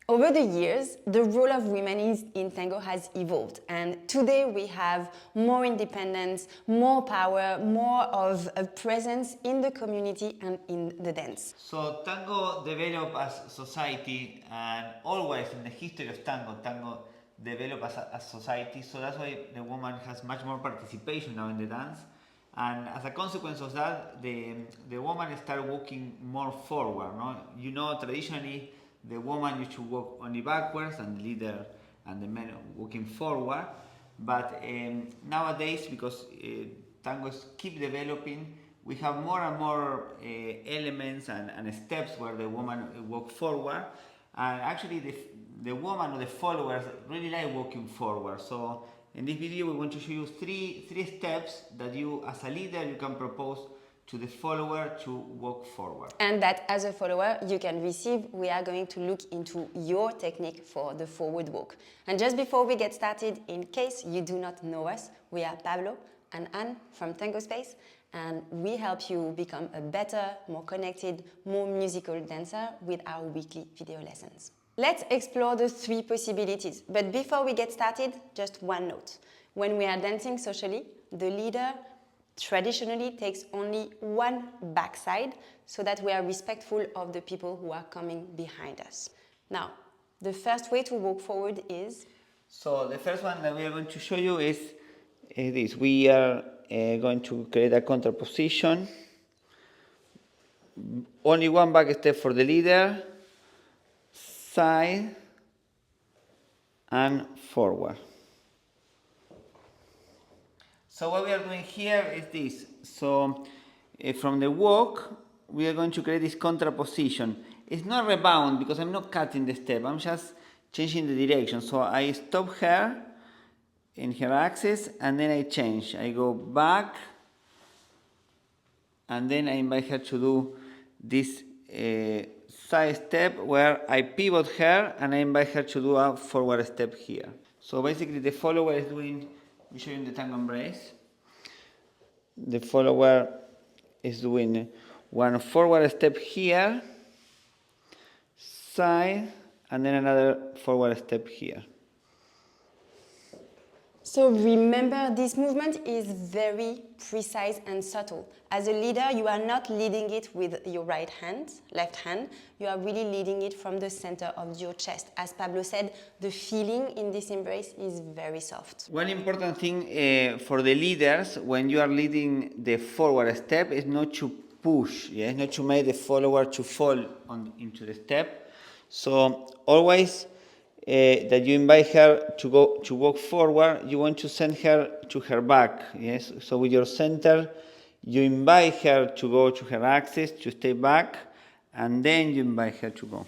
Over the years, the role of women in tango has evolved, and today we have more independence, more power, more of a presence in the community and in the dance. So tango developed as society, and always in the history of tango developed as society. So that's why the woman has much more participation now in the dance. And as a consequence of that, the woman start walking more forward. No? You know, traditionally the woman used to walk only backwards, and the leader and the men walking forward. But nowadays, because tangos keep developing, we have more and more elements and steps where the woman walk forward. And actually, the woman or the followers really like walking forward. So in this video, we want to show you three steps that you, as a leader, you can propose to the follower to walk forward. And that as a follower you can receive. We are going to look into your technique for the forward walk. And just before we get started, in case you do not know us, we are Pablo and Anne from Tango Space, and we help you become a better, more connected, more musical dancer with our weekly video lessons. Let's explore the three possibilities. But before we get started, just one note. When we are dancing socially, the leader traditionally takes only one backside so that we are respectful of the people who are coming behind us. Now, the first way to walk forward is... So the first one that we are going to show you is this. We are going to create a contraposition. Only one back step for the leader, side and forward. So what we are doing here is this. So from the walk, we are going to create this contraposition. It's not rebound because I'm not cutting the step. I'm just changing the direction. So I stop her in her axis and then I change. I go back and then I invite her to do this side step where I pivot her and I invite her to do a forward step here. So basically the follower is doing... We show you the tango embrace. The follower is doing one forward step here, side, and then another forward step here. So remember, this movement is very precise and subtle. As a leader, you are not leading it with your right hand, left hand. You are really leading it from the center of your chest. As Pablo said, the feeling in this embrace is very soft. One important thing for the leaders when you are leading the forward step is not to push, yes, not to make the follower to fall into the step. So always that you invite her to walk forward, you want to send her to her back. Yes, so with your center, you invite her to go to her axis, to stay back, and then you invite her to go.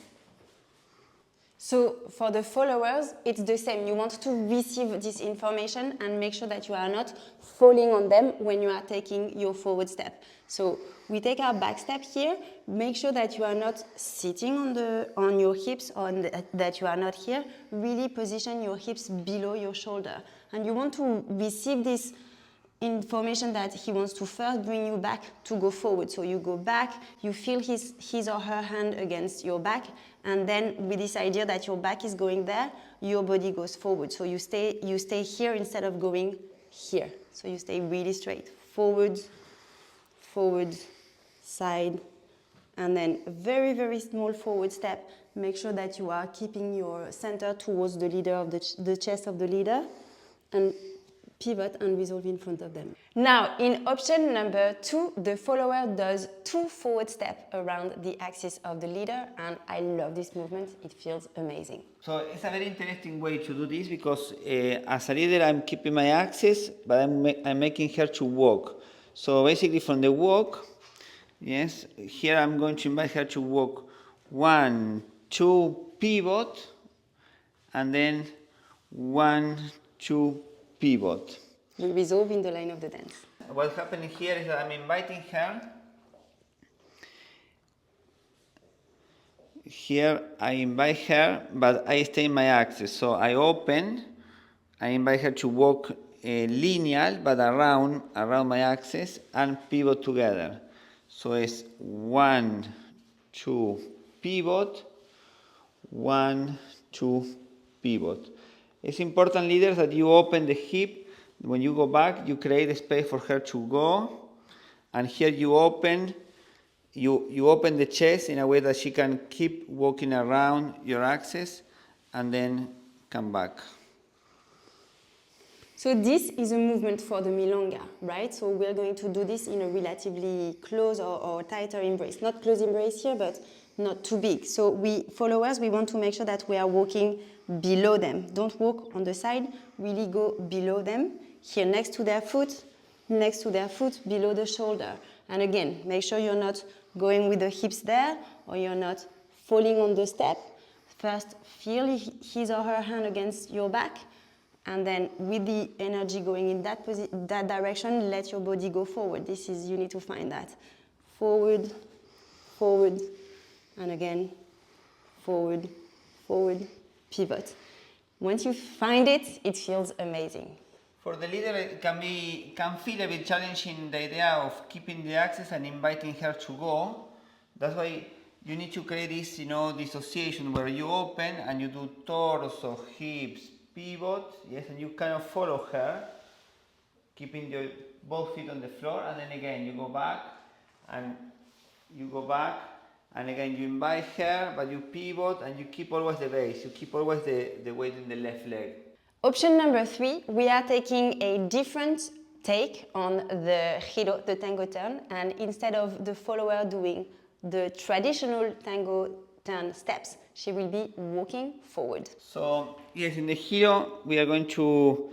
So for the followers, it's the same. You want to receive this information and make sure that you are not falling on them when you are taking your forward step. So we take our back step here. Make sure that you are not sitting on your hips, or that you are not here. Really position your hips below your shoulder. And you want to receive this information that he wants to first bring you back to go forward. So you go back, you feel his or her hand against your back, and then with this idea that your back is going there, your body goes forward. So you stay here instead of going here. So you stay really straight. Forward, forward, side, and then a very, very small forward step. Make sure that you are keeping your center towards the leader of the chest of the leader, and pivot and resolve in front of them. Now, in option number 2, the follower does 2 forward steps around the axis of the leader, and I love this movement. It feels amazing. So it's a very interesting way to do this because as a leader, I'm keeping my axis, but I'm making her to walk. So basically from the walk, yes, here I'm going to invite her to walk 1, 2, pivot, and then 1, 2, pivot. We resolve in the line of the dance. What's happening here is that I'm inviting her. Here I invite her, but I stay in my axis. So I open, I invite her to walk linear, but around my axis, and pivot together. So it's 1, 2, pivot, 1, 2, pivot. It's important, leaders, that you open the hip. When you go back, you create a space for her to go. And here you open the chest in a way that she can keep walking around your axis and then come back. So this is a movement for the milonga, right? So we're going to do this in a relatively close or tighter embrace. Not close embrace here, but not too big. So followers, we want to make sure that we are walking below them. Don't walk on the side, really go below them. Here next to their foot, below the shoulder. And again, make sure you're not going with the hips there or you're not falling on the step. First, feel his or her hand against your back. And then with the energy going in that direction, let your body go forward. You need to find that. Forward, forward, and again, forward, forward, pivot. Once you find it, it feels amazing. For the leader, it can feel a bit challenging, the idea of keeping the axis and inviting her to go. That's why you need to create this, dissociation where you open and you do torso, hips, pivot, yes, and you kind of follow her, keeping both feet on the floor, and then again you go back, and again you invite her, but you pivot, and you keep always the base, you keep always the weight in the left leg. Option number 3, we are taking a different take on the giro, the tango turn, and instead of the follower doing the traditional tango turn steps, she will be walking forward. So, yes, in the giro, we are going to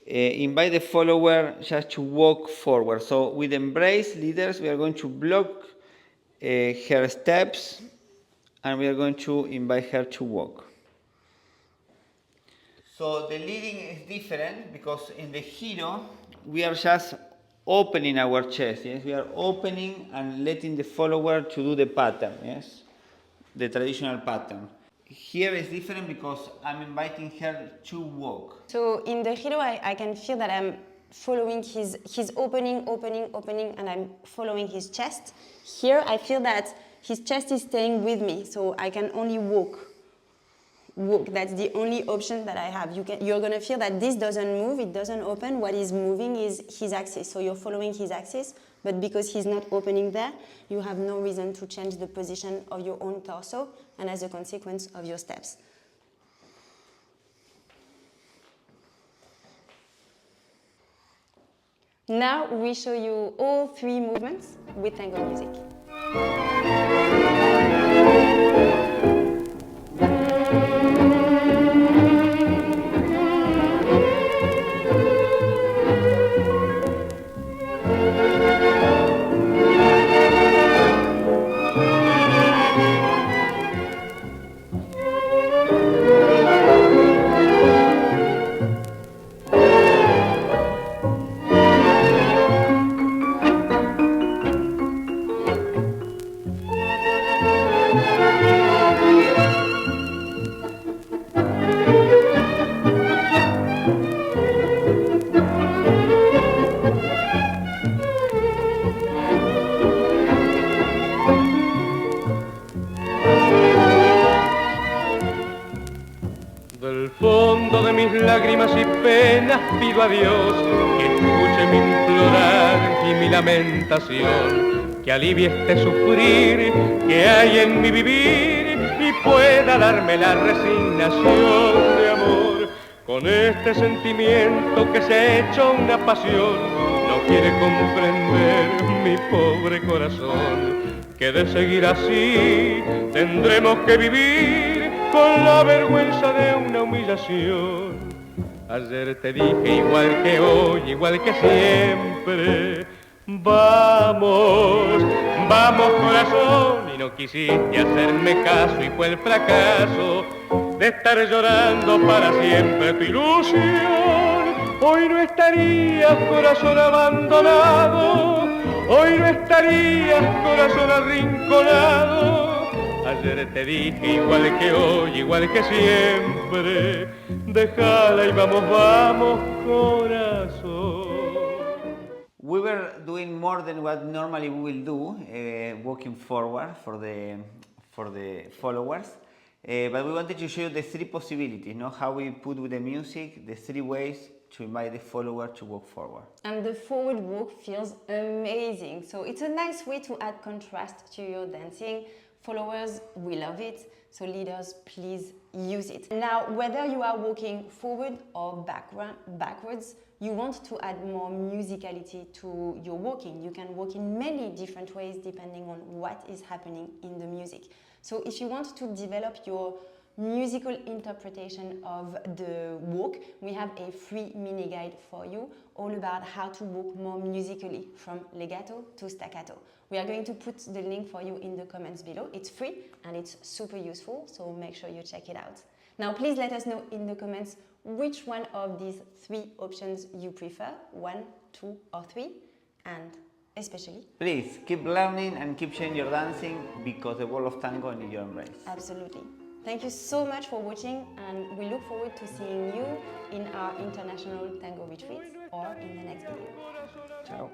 invite the follower just to walk forward. So, with embrace, leaders, we are going to block her steps, and we are going to invite her to walk. So, the leading is different because in the giro, we are just opening our chest, yes? We are opening and letting the follower to do the pattern, yes? The traditional pattern. Here is different because I'm inviting her to walk. So in the giro, I can feel that I'm following his opening, and I'm following his chest. Here, I feel that his chest is staying with me, so I can only walk. That's the only option that I have. You're going to feel that this doesn't move, it doesn't open. What is moving is his axis. So you're following his axis, but because he's not opening there, you have no reason to change the position of your own torso and as a consequence of your steps. Now we show you all 3 movements with tango music. Del fondo de mis lágrimas y penas pido a Dios que escuche mi implorar y mi lamentación, que alivie este sufrir que hay en mi vivir y pueda darme la resignación de amor. Con este sentimiento que se ha hecho una pasión, no quiere comprender mi pobre corazón, que de seguir así tendremos que vivir con la vergüenza de una humillación. Ayer te dije igual que hoy, igual que siempre, vamos, vamos corazón, y no quisiste hacerme caso y fue el fracaso de estar llorando para siempre tu ilusión. Hoy no estarías corazón abandonado, hoy no estarías corazón arrinconado. Ayer te dije igual que hoy, igual que siempre, déjala y vamos, vamos corazón. We were doing more than what normally we will do, walking forward for the followers. But we wanted to show you the three possibilities, how we put with the music, the three ways to invite the follower to walk forward. And the forward walk feels amazing. So it's a nice way to add contrast to your dancing. Followers, we love it. So leaders, please use it. Now, whether you are walking forward or backwards, you want to add more musicality to your walking. You can walk in many different ways depending on what is happening in the music. So if you want to develop your musical interpretation of the walk, we have a free mini guide for you all about how to walk more musically from legato to staccato. We are going to put the link for you in the comments below. It's free and it's super useful, so make sure you check it out. Now please let us know in the comments which one of these three options you prefer, 1, 2 or 3, and especially, please keep learning and keep sharing your dancing because the world of tango needs your embrace. Absolutely. Thank you so much for watching, and we look forward to seeing you in our international tango retreat or in the next video. Ciao.